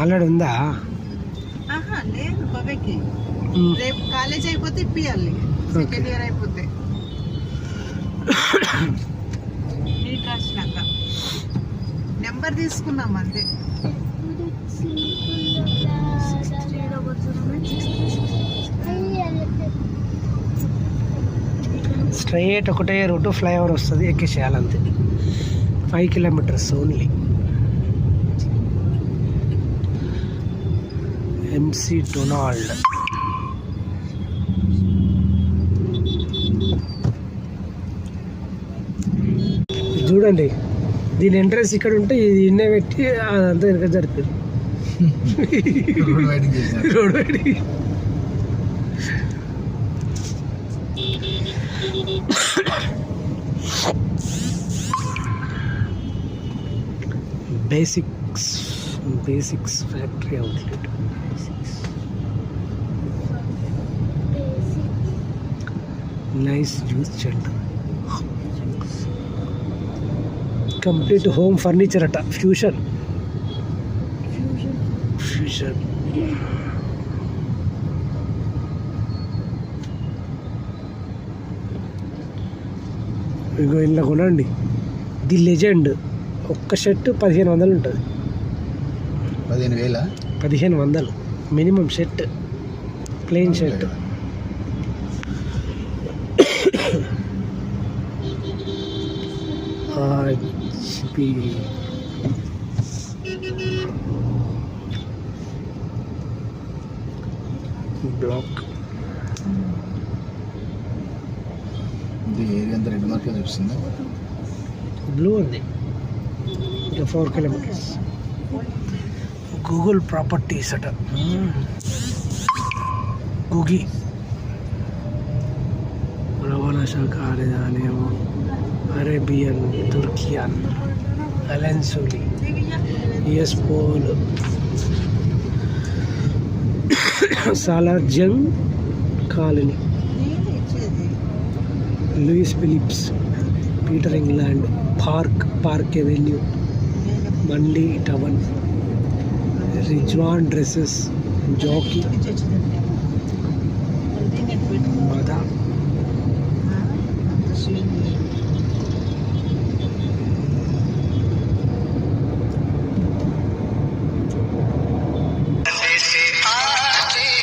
Already ఉందా? లేదు బాబాయ్కి. రేపు కాలేజ్ అయిపోతే ఇప్పియాలి, సెకండ్ ఇయర్ అయిపోతే నీట్ రాసినాక. నెంబర్ తీసుకున్నాం అంతే. స్ట్రైట్ ఒకటే రూటు, ఫ్లైఓవర్ వస్తుంది, ఎక్కేసేయాలంతే. 5 కిలోమీటర్స్ ఓన్లీ. MC Donald. చూడండి, దీని ఎంట్రెన్స్ ఇక్కడ ఉంటే ఇది ఇన్నే పెట్టి అదంతా వెనక జరిపారు. Road widening. Basics factory outlet. Nice juice centre. Complete home furniture అట. ఫ్యూషన్. ఇగో ఇలా కొనండి. The legend. ఒక్క షర్ట్ 1500 ఉంటుంది. 1500 minimum shirt, plain shirt. Black. Red market చూపిస్తుంది. బ్లూ ఉంది. 4 కిలోమీటర్స్. గూగుల్ ప్రాపర్టీస్ అట. గూగి రవాణా శాఖ కార్యాలయం. Arabian, Turkian, Allen Solly, US Polo, Salar Jung colony, Louis Philippe, Peter England, Park Avenue, మండీ టవన్, రిజ్వాన్ డ్రెస్సెస్, జాకీ,